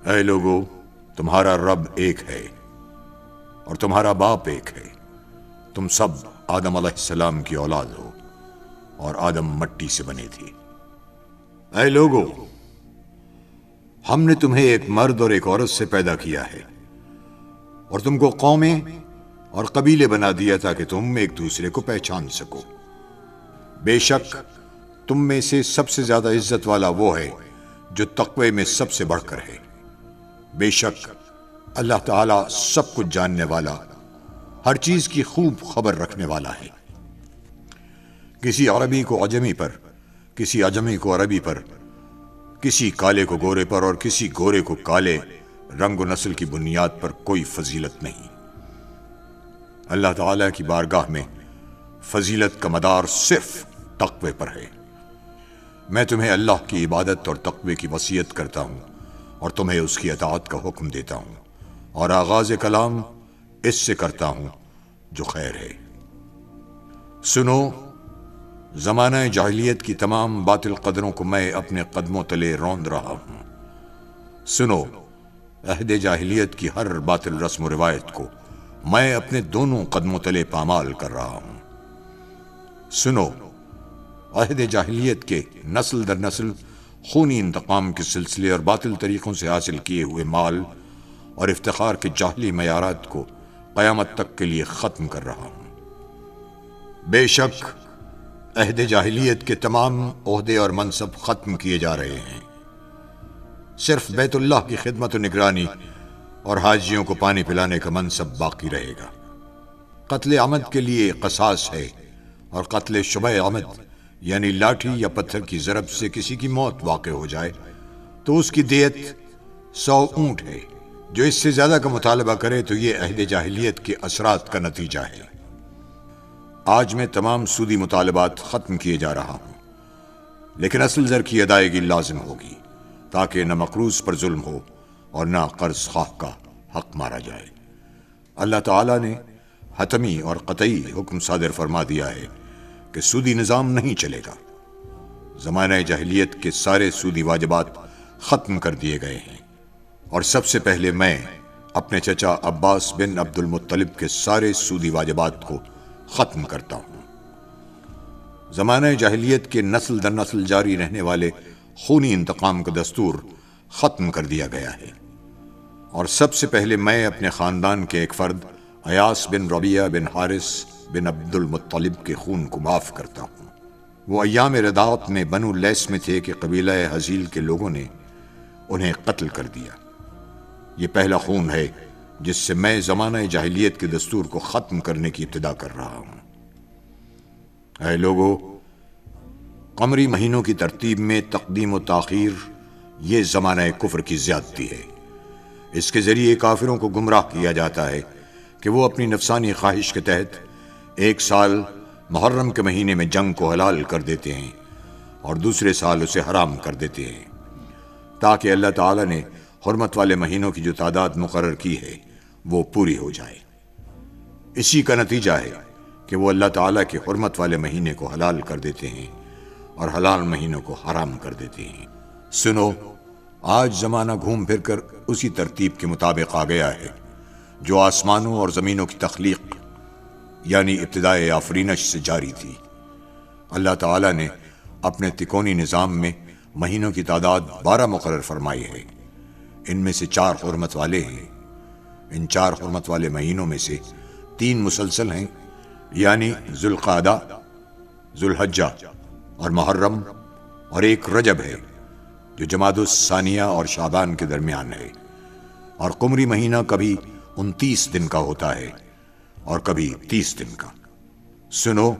اے لوگو، تمہارا رب ایک ہے اور تمہارا باپ ایک ہے۔ تم سب آدم علیہ السلام کی اولاد ہو اور آدم مٹی سے بنے تھے۔ اے لوگو، ہم نے تمہیں ایک مرد اور ایک عورت سے پیدا کیا ہے اور تم کو قومیں اور قبیلے بنا دیا تاکہ تم ایک دوسرے کو پہچان سکو۔ بے شک تم میں سے سب سے زیادہ عزت والا وہ ہے جو تقوی میں سب سے بڑھ کر ہے۔ بے شک اللہ تعالیٰ سب کچھ جاننے والا، ہر چیز کی خوب خبر رکھنے والا ہے۔ کسی عربی کو عجمی پر، کسی عجمی کو عربی پر، کسی کالے کو گورے پر اور کسی گورے کو کالے رنگ و نسل کی بنیاد پر کوئی فضیلت نہیں۔ اللہ تعالیٰ کی بارگاہ میں فضیلت کا مدار صرف تقوی پر ہے۔ میں تمہیں اللہ کی عبادت اور تقوی کی وصیت کرتا ہوں اور تمہیں اس کی اطاعت کا حکم دیتا ہوں، اور آغاز کلام اس سے کرتا ہوں جو خیر ہے۔ سنو، زمانہ جاہلیت کی تمام باطل قدروں کو میں اپنے قدموں تلے روند رہا ہوں۔ سنو، عہد جاہلیت کی ہر باطل رسم و روایت کو میں اپنے دونوں قدموں تلے پامال کر رہا ہوں۔ سنو، عہد جاہلیت کے نسل در نسل خونی انتقام کے سلسلے اور باطل طریقوں سے حاصل کیے ہوئے مال اور افتخار کے جاہلی معیارات کو قیامت تک کے لیے ختم کر رہا ہوں۔ بے شک عہد جاہلیت کے تمام عہدے اور منصب ختم کیے جا رہے ہیں، صرف بیت اللہ کی خدمت و نگرانی اور حاجیوں کو پانی پلانے کا منصب باقی رہے گا۔ قتل عمد کے لیے قصاص ہے، اور قتل شبہ عمد یعنی لاٹھی یا پتھر کی ضرب سے کسی کی موت واقع ہو جائے تو اس کی دیت 100 اونٹ ہے۔ جو اس سے زیادہ کا مطالبہ کرے تو یہ عہد جاہلیت کے اثرات کا نتیجہ ہے۔ آج میں تمام سودی مطالبات ختم کیے جا رہا ہوں، لیکن اصل زر کی ادائیگی لازم ہوگی تاکہ نہ مقروض پر ظلم ہو اور نہ قرض خواہ کا حق مارا جائے۔ اللہ تعالیٰ نے حتمی اور قطعی حکم صادر فرما دیا ہے کہ سودی نظام نہیں چلے گا۔ زمانہ جاہلیت کے سارے سودی واجبات ختم کر دیے گئے ہیں، اور سب سے پہلے میں اپنے چچا عباس بن عبد المطلب کے سارے سودی واجبات کو ختم کرتا ہوں۔ زمانہ جاہلیت کے نسل در نسل جاری رہنے والے خونی انتقام کا دستور ختم کر دیا گیا ہے، اور سب سے پہلے میں اپنے خاندان کے ایک فرد ایاس بن ربیعہ بن حارث بن عبد المطلب کے خون کو معاف کرتا ہوں۔ وہ ایام رضاعت میں بنو لیس میں تھے کہ قبیلہ حزیل کے لوگوں نے انہیں قتل کر دیا۔ یہ پہلا خون ہے جس سے میں زمانہ جاہلیت کے دستور کو ختم کرنے کی ابتدا کر رہا ہوں۔ اے لوگو، قمری مہینوں کی ترتیب میں تقدیم و تاخیر یہ زمانہ کفر کی زیادتی ہے۔ اس کے ذریعے کافروں کو گمراہ کیا جاتا ہے کہ وہ اپنی نفسانی خواہش کے تحت ایک سال محرم کے مہینے میں جنگ کو حلال کر دیتے ہیں اور دوسرے سال اسے حرام کر دیتے ہیں، تاکہ اللہ تعالیٰ نے حرمت والے مہینوں کی جو تعداد مقرر کی ہے وہ پوری ہو جائے۔ اسی کا نتیجہ ہے کہ وہ اللہ تعالیٰ کے حرمت والے مہینے کو حلال کر دیتے ہیں اور حلال مہینوں کو حرام کر دیتے ہیں۔ سنو، آج زمانہ گھوم پھر کر اسی ترتیب کے مطابق آ گیا ہے جو آسمانوں اور زمینوں کی تخلیق یعنی ابتدائے آفرینش سے جاری تھی۔ اللہ تعالیٰ نے اپنے تکونی نظام میں مہینوں کی تعداد 12 مقرر فرمائی ہے۔ ان میں سے 4 حرمت والے ہیں۔ ان 4 حرمت والے مہینوں میں سے 3 مسلسل ہیں، یعنی ذوالقعدہ، ذوالحجہ اور محرم، اور ایک رجب ہے جو جمادی الثانیہ اور شعبان کے درمیان ہے، اور قمری مہینہ کبھی 29 دن کا ہوتا ہے اور کبھی 30 دن کا۔ سنو،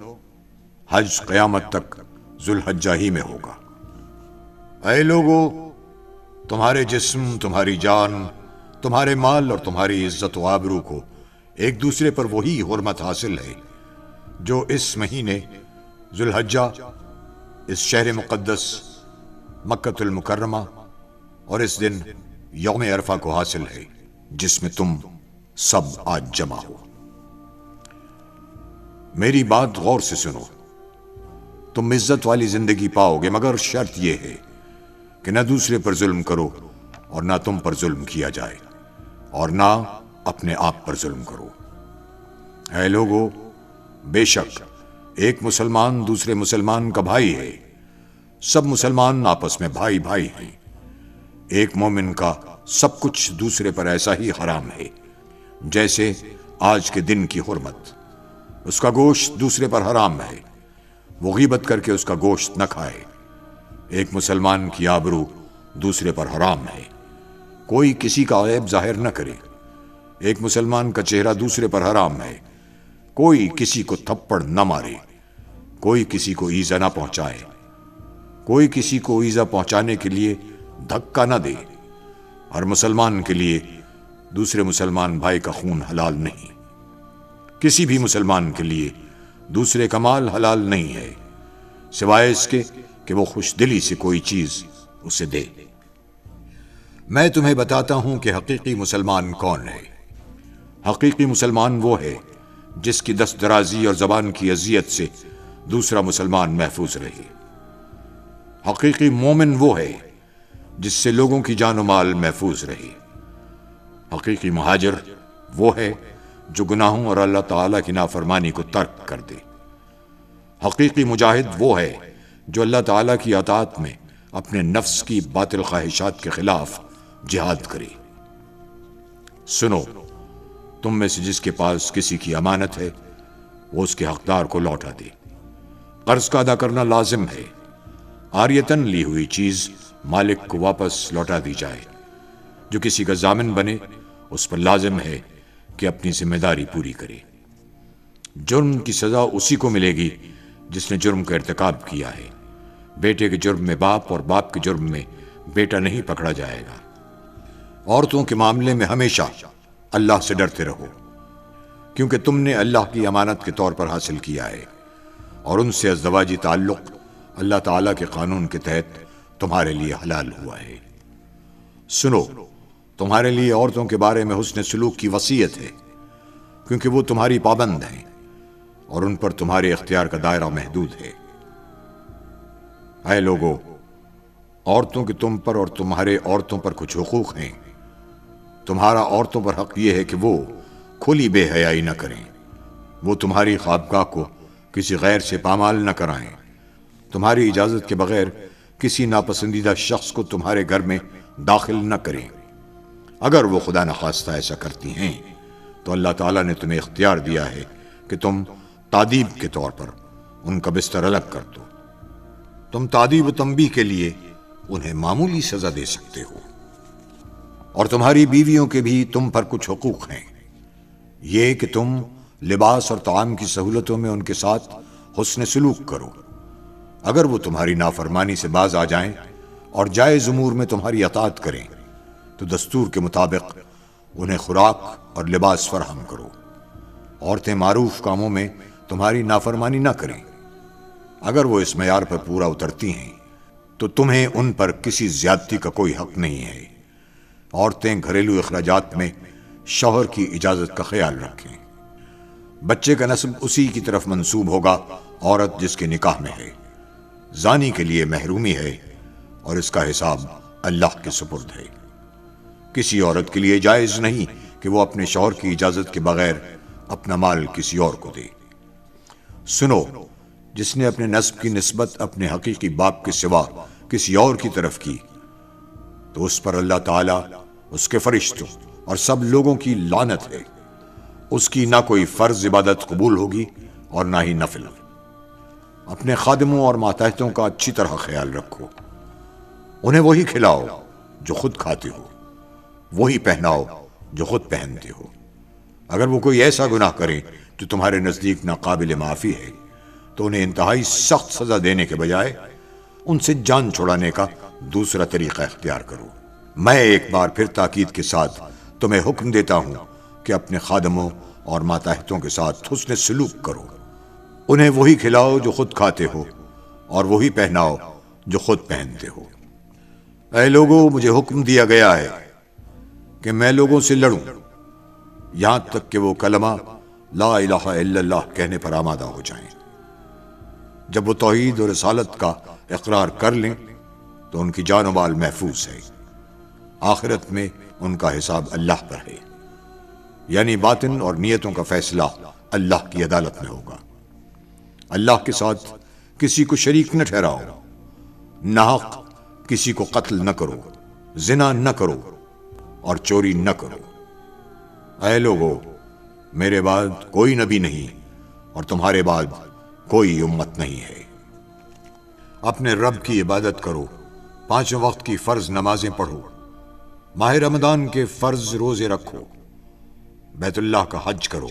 حج قیامت تک ذوالحجہ ہی میں ہوگا۔ اے لوگو، تمہارے جسم، تمہاری جان، تمہارے مال اور تمہاری عزت و آبرو کو ایک دوسرے پر وہی حرمت حاصل ہے جو اس مہینے ذوالحجہ، اس شہر مقدس مکۃ المکرمہ اور اس دن یوم عرفہ کو حاصل ہے جس میں تم سب آج جمع ہو۔ میری بات غور سے سنو، تم عزت والی زندگی پاؤ گے، مگر شرط یہ ہے کہ نہ دوسرے پر ظلم کرو اور نہ تم پر ظلم کیا جائے، اور نہ اپنے آپ پر ظلم کرو۔ اے لوگو، بے شک ایک مسلمان دوسرے مسلمان کا بھائی ہے، سب مسلمان آپس میں بھائی بھائی ہیں۔ ایک مومن کا سب کچھ دوسرے پر ایسا ہی حرام ہے جیسے آج کے دن کی حرمت۔ اس کا گوشت دوسرے پر حرام ہے، وہ غیبت کر کے اس کا گوشت نہ کھائے۔ ایک مسلمان کی آبرو دوسرے پر حرام ہے، کوئی کسی کا عیب ظاہر نہ کرے۔ ایک مسلمان کا چہرہ دوسرے پر حرام ہے، کوئی کسی کو تھپڑ نہ مارے، کوئی کسی کو ایذا نہ پہنچائے، کوئی کسی کو ایذا پہنچانے کے لیے دھکا نہ دے۔ ہر مسلمان کے لیے دوسرے مسلمان بھائی کا خون حلال نہیں، کسی بھی مسلمان کے لیے دوسرے کا مال حلال نہیں ہے سوائے اس کے کہ وہ خوش دلی سے کوئی چیز اسے دے۔ میں تمہیں بتاتا ہوں کہ حقیقی مسلمان کون ہے۔ حقیقی مسلمان وہ ہے جس کی دست درازی اور زبان کی اذیت سے دوسرا مسلمان محفوظ رہے۔ حقیقی مومن وہ ہے جس سے لوگوں کی جان و مال محفوظ رہے۔ حقیقی مہاجر وہ ہے جو گناہوں اور اللہ تعالیٰ کی نافرمانی کو ترک کر دے۔ حقیقی مجاہد وہ ہے جو اللہ تعالیٰ کی اطاعت میں اپنے نفس کی باطل خواہشات کے خلاف جہاد کرے۔ سنو، تم میں سے جس کے پاس کسی کی امانت ہے وہ اس کے حقدار کو لوٹا دے۔ قرض کا ادا کرنا لازم ہے، عاریتاً لی ہوئی چیز مالک کو واپس لوٹا دی جائے۔ جو کسی کا ضامن بنے اس پر لازم ہے کہ اپنی ذمہ داری پوری کرے۔ جرم کی سزا اسی کو ملے گی جس نے جرم کا ارتکاب کیا ہے۔ بیٹے کے جرم میں باپ اور باپ کے جرم میں بیٹا نہیں پکڑا جائے گا۔ عورتوں کے معاملے میں ہمیشہ اللہ سے ڈرتے رہو، کیونکہ تم نے اللہ کی امانت کے طور پر حاصل کیا ہے، اور ان سے ازدواجی تعلق اللہ تعالیٰ کے قانون کے تحت تمہارے لیے حلال ہوا ہے۔ سنو، تمہارے لیے عورتوں کے بارے میں حسن سلوک کی وصیت ہے، کیونکہ وہ تمہاری پابند ہیں اور ان پر تمہارے اختیار کا دائرہ محدود ہے۔ اے لوگو، عورتوں کے تم پر اور تمہارے عورتوں پر کچھ حقوق ہیں۔ تمہارا عورتوں پر حق یہ ہے کہ وہ کھلی بے حیائی نہ کریں، وہ تمہاری خوابگاہ کو کسی غیر سے پامال نہ کرائیں، تمہاری اجازت کے بغیر کسی ناپسندیدہ شخص کو تمہارے گھر میں داخل نہ کریں۔ اگر وہ خدا نخواستہ ایسا کرتی ہیں تو اللہ تعالیٰ نے تمہیں اختیار دیا ہے کہ تم تادیب کے طور پر ان کا بستر الگ کر دو۔ تم تادیب و تنبیہ کے لیے انہیں معمولی سزا دے سکتے ہو۔ اور تمہاری بیویوں کے بھی تم پر کچھ حقوق ہیں، یہ کہ تم لباس اور طعام کی سہولتوں میں ان کے ساتھ حسن سلوک کرو۔ اگر وہ تمہاری نافرمانی سے باز آ جائیں اور جائز امور میں تمہاری اطاعت کریں تو دستور کے مطابق انہیں خوراک اور لباس فراہم کرو۔ عورتیں معروف کاموں میں تمہاری نافرمانی نہ کریں۔ اگر وہ اس معیار پر پورا اترتی ہیں تو تمہیں ان پر کسی زیادتی کا کوئی حق نہیں ہے۔ عورتیں گھریلو اخراجات میں شوہر کی اجازت کا خیال رکھیں۔ بچے کا نسب اسی کی طرف منسوب ہوگا عورت جس کے نکاح میں ہے۔ زانی کے لیے محرومی ہے اور اس کا حساب اللہ کے سپرد ہے۔ کسی عورت کے لیے جائز نہیں کہ وہ اپنے شوہر کی اجازت کے بغیر اپنا مال کسی اور کو دے۔ سنو، جس نے اپنے نسب کی نسبت اپنے حقیقی باپ کے سوا کسی اور کی طرف کی تو اس پر اللہ تعالیٰ، اس کے فرشتوں اور سب لوگوں کی لعنت ہے۔ اس کی نہ کوئی فرض عبادت قبول ہوگی اور نہ ہی نفل۔ اپنے خادموں اور ماتحتوں کا اچھی طرح خیال رکھو۔ انہیں وہی کھلاؤ جو خود کھاتے ہو، وہی پہناؤ جو خود پہنتے ہو۔ اگر وہ کوئی ایسا گناہ کریں جو تمہارے نزدیک ناقابل معافی ہے تو انہیں انتہائی سخت سزا دینے کے بجائے ان سے جان چھڑانے کا دوسرا طریقہ اختیار کرو۔ میں ایک بار پھر تاکید کے ساتھ تمہیں حکم دیتا ہوں کہ اپنے خادموں اور ماتحتوں کے ساتھ حسن سلوک کرو۔ انہیں وہی کھلاؤ جو خود کھاتے ہو اور وہی پہناؤ جو خود پہنتے ہو۔ اے لوگو، مجھے حکم دیا گیا ہے کہ میں لوگوں سے لڑوں یہاں تک کہ وہ کلمہ لا الہ الا اللہ کہنے پر آمادہ ہو جائیں۔ جب وہ توحید اور رسالت کا اقرار کر لیں تو ان کی جان و مال محفوظ ہے۔ آخرت میں ان کا حساب اللہ پر ہے، یعنی باطن اور نیتوں کا فیصلہ اللہ کی عدالت میں ہوگا۔ اللہ کے ساتھ کسی کو شریک نہ ٹھہراؤ، ناحق کسی کو قتل نہ کرو، زنا نہ کرو اور چوری نہ کرو۔ اے لوگو، میرے بعد کوئی نبی نہیں اور تمہارے بعد کوئی امت نہیں ہے۔ اپنے رب کی عبادت کرو، 5 وقت کی فرض نمازیں پڑھو، ماہ رمضان کے فرض روزے رکھو، بیت اللہ کا حج کرو،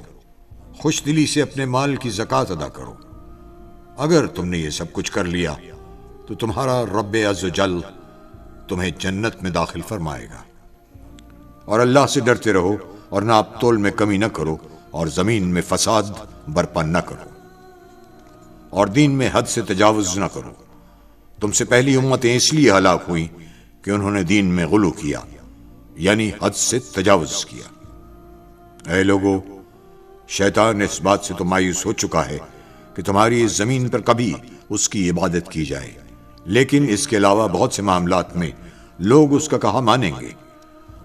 خوش دلی سے اپنے مال کی زکوٰۃ ادا کرو۔ اگر تم نے یہ سب کچھ کر لیا تو تمہارا رب عز و جل تمہیں جنت میں داخل فرمائے گا۔ اور اللہ سے ڈرتے رہو اور ناپ تول میں کمی نہ کرو اور زمین میں فساد برپا نہ کرو اور دین میں حد سے تجاوز نہ کرو۔ تم سے پہلی امتیں اس لیے ہلاک ہوئیں کہ انہوں نے دین میں غلو کیا، یعنی حد سے تجاوز کیا۔ اے لوگو، شیطان اس بات سے تو مایوس ہو چکا ہے کہ تمہاری اس زمین پر کبھی اس کی عبادت کی جائے، لیکن اس کے علاوہ بہت سے معاملات میں لوگ اس کا کہا مانیں گے۔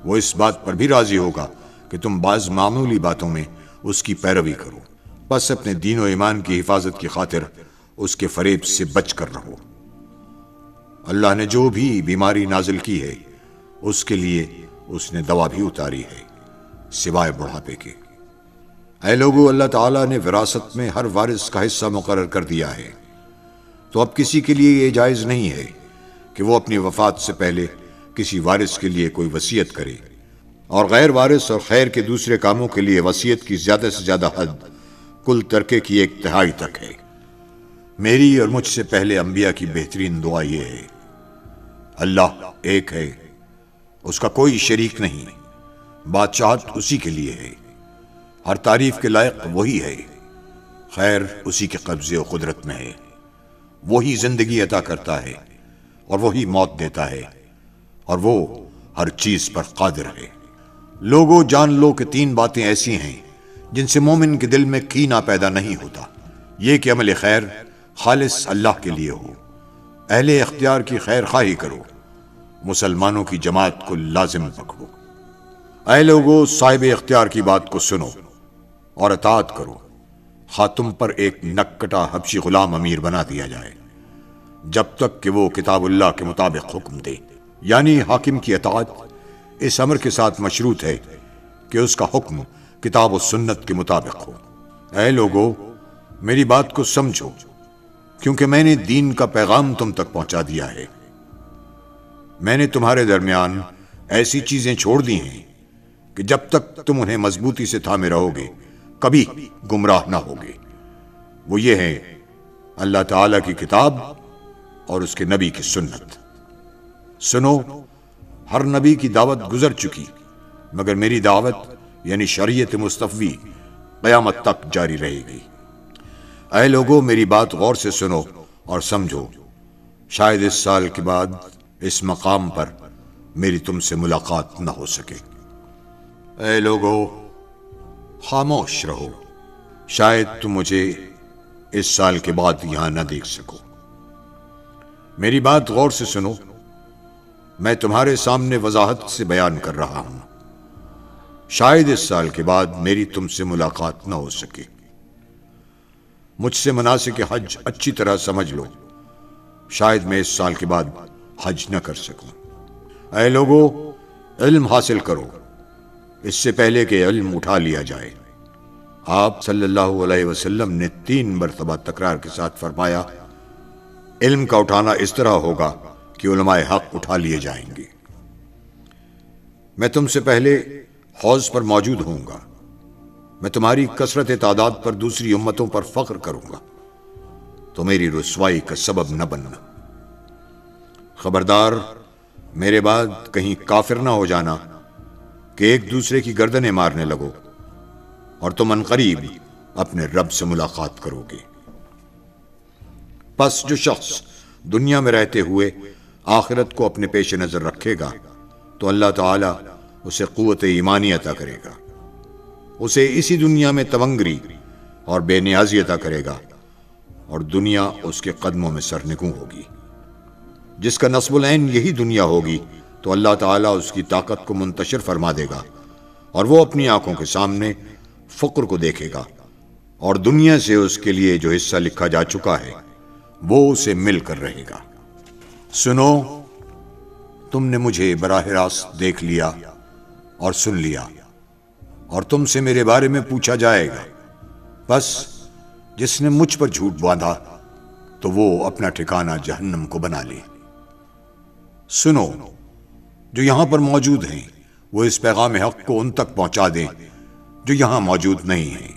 وہ اس بات پر بھی راضی ہوگا کہ تم بعض معمولی باتوں میں اس کی پیروی کرو، بس اپنے دین و ایمان کی حفاظت کی خاطر اس کے فریب سے بچ کر رہو۔ اللہ نے جو بھی بیماری نازل کی ہے اس کے لیے اس نے دوا بھی اتاری ہے، سوائے بڑھاپے کے۔ اے لوگو، اللہ تعالیٰ نے وراثت میں ہر وارث کا حصہ مقرر کر دیا ہے، تو اب کسی کے لیے یہ جائز نہیں ہے کہ وہ اپنی وفات سے پہلے کسی وارث کے لیے کوئی وصیت کرے، اور غیر وارث اور خیر کے دوسرے کاموں کے لیے وصیت کی زیادہ سے زیادہ حد کل ترکے کی 1/3 تک ہے۔ میری اور مجھ سے پہلے انبیاء کی بہترین دعا یہ ہے: اللہ ایک ہے، اس کا کوئی شریک نہیں، بادشاہت اسی کے لیے ہے، ہر تعریف کے لائق وہی ہے، خیر اسی کے قبضے و قدرت میں ہے، وہی زندگی عطا کرتا ہے اور وہی موت دیتا ہے، اور وہ ہر چیز پر قادر ہے۔ لوگوں، جان لو کہ 3 باتیں ایسی ہیں جن سے مومن کے دل میں کینہ پیدا نہیں ہوتا، یہ کہ عمل خیر خالص اللہ کے لیے ہو، اہل اختیار کی خیر خواہی کرو، مسلمانوں کی جماعت کو لازم پکڑو۔ اے لوگو، صاحب اختیار کی بات کو سنو اور اطاعت کرو، خواہ تم پر ایک نکٹا حبشی غلام امیر بنا دیا جائے، جب تک کہ وہ کتاب اللہ کے مطابق حکم دے، یعنی حاکم کی اطاعت اس امر کے ساتھ مشروط ہے کہ اس کا حکم کتاب و سنت کے مطابق ہو۔ اے لوگو، میری بات کو سمجھو، کیونکہ میں نے دین کا پیغام تم تک پہنچا دیا ہے۔ میں نے تمہارے درمیان ایسی چیزیں چھوڑ دی ہیں کہ جب تک تم انہیں مضبوطی سے تھامے رہو گے کبھی گمراہ نہ ہوگے۔ وہ یہ ہے اللہ تعالیٰ کی کتاب اور اس کے نبی کی سنت۔ سنو، ہر نبی کی دعوت گزر چکی، مگر میری دعوت یعنی شریعت مصطفی قیامت تک جاری رہے گی۔ اے لوگو، میری بات غور سے سنو اور سمجھو، شاید اس سال کے بعد اس مقام پر میری تم سے ملاقات نہ ہو سکے۔ اے لوگو، خاموش رہو، شاید تم مجھے اس سال کے بعد یہاں نہ دیکھ سکو۔ میری بات غور سے سنو، میں تمہارے سامنے وضاحت سے بیان کر رہا ہوں، شاید اس سال کے بعد میری تم سے ملاقات نہ ہو سکے۔ مجھ سے مناسک حج اچھی طرح سمجھ لو، شاید میں اس سال کے بعد حج نہ کر سکوں۔ اے لوگو، علم حاصل کرو اس سے پہلے کہ علم اٹھا لیا جائے۔ آپ صلی اللہ علیہ وسلم نے 3 مرتبہ تکرار کے ساتھ فرمایا، علم کا اٹھانا اس طرح ہوگا کہ علماء حق اٹھا لیے جائیں گے۔ میں تم سے پہلے حوض پر موجود ہوں گا، میں تمہاری کثرت تعداد پر دوسری امتوں پر فخر کروں گا، تو میری رسوائی کا سبب نہ بننا۔ خبردار، میرے بعد کہیں کافر نہ ہو جانا کہ ایک دوسرے کی گردنیں مارنے لگو اور تم عنقریب اپنے رب سے ملاقات کرو گے۔ پس جو شخص دنیا میں رہتے ہوئے آخرت کو اپنے پیش نظر رکھے گا تو اللہ تعالیٰ اسے قوت ایمانی عطا کرے گا، اسے اسی دنیا میں تونگری اور بے نیازی عطا کرے گا، اور دنیا اس کے قدموں میں سرنگوں ہوگی۔ جس کا نصب العین یہی دنیا ہوگی تو اللہ تعالیٰ اس کی طاقت کو منتشر فرما دے گا اور وہ اپنی آنکھوں کے سامنے فقر کو دیکھے گا، اور دنیا سے اس کے لیے جو حصہ لکھا جا چکا ہے وہ اسے مل کر رہے گا۔ سنو، تم نے مجھے براہ راست دیکھ لیا اور سن لیا، اور تم سے میرے بارے میں پوچھا جائے گا، بس جس نے مجھ پر جھوٹ باندھا تو وہ اپنا ٹھکانہ جہنم کو بنا لے۔ سنو، جو یہاں پر موجود ہیں وہ اس پیغام حق کو ان تک پہنچا دیں جو یہاں موجود نہیں ہیں۔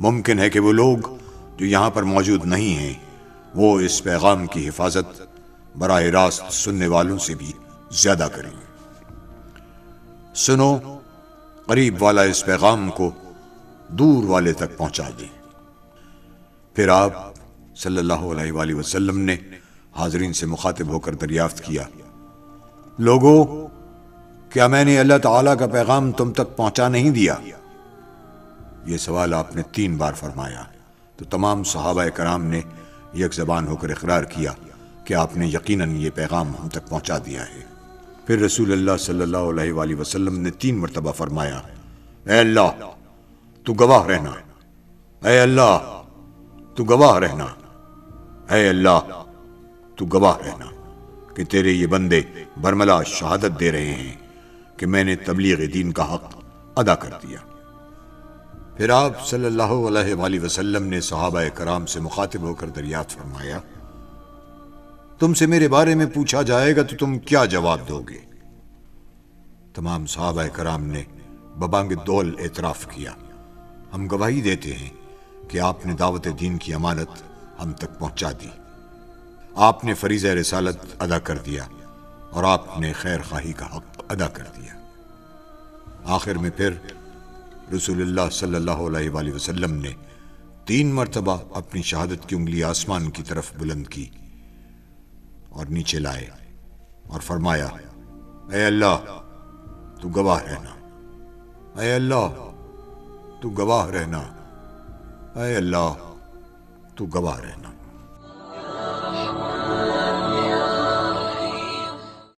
ممکن ہے کہ وہ لوگ جو یہاں پر موجود نہیں ہیں وہ اس پیغام کی حفاظت براہ راست سننے والوں سے بھی زیادہ کریں۔ سنو، قریب والا اس پیغام کو دور والے تک پہنچا دیں۔ پھر آپ صلی اللہ علیہ وآلہ وسلم نے حاضرین سے مخاطب ہو کر دریافت کیا، لوگو، کیا میں نے اللہ تعالیٰ کا پیغام تم تک پہنچا نہیں دیا؟ یہ سوال آپ نے 3 بار فرمایا تو تمام صحابہ کرام نے یک زبان ہو کر اقرار کیا کہ آپ نے یقیناً یہ پیغام ہم تک پہنچا دیا ہے۔ پھر رسول اللہ صلی اللہ علیہ وآلہ وسلم نے 3 مرتبہ فرمایا، اے اللہ تو گواہ رہنا، اے اللہ تو گواہ رہنا، اے اللہ تو گواہ رہنا کہ تیرے یہ بندے برملا شہادت دے رہے ہیں کہ میں نے تبلیغ دین کا حق ادا کر دیا۔ پھر آپ صلی اللہ علیہ وآلہ وسلم نے صحابہ کرام سے مخاطب ہو کر دریافت فرمایا، تم سے میرے بارے میں پوچھا جائے گا تو تم کیا جواب دو گے؟ تمام صحابہ کرام نے ببانگ دول اعتراف کیا، ہم گواہی دیتے ہیں کہ آپ نے دعوت دین کی امانت ہم تک پہنچا دی، آپ نے فریضہ رسالت ادا کر دیا اور آپ نے خیر خواہی کا حق ادا کر دیا۔ آخر میں پھر رسول اللہ صلی اللہ علیہ وآلہ وسلم نے 3 مرتبہ اپنی شہادت کی انگلی آسمان کی طرف بلند کی اور نیچے لائے اور فرمایا، اے اللہ تو گواہ رہنا، اے اللہ تو گواہ رہنا، اے اللہ تو گواہ رہنا۔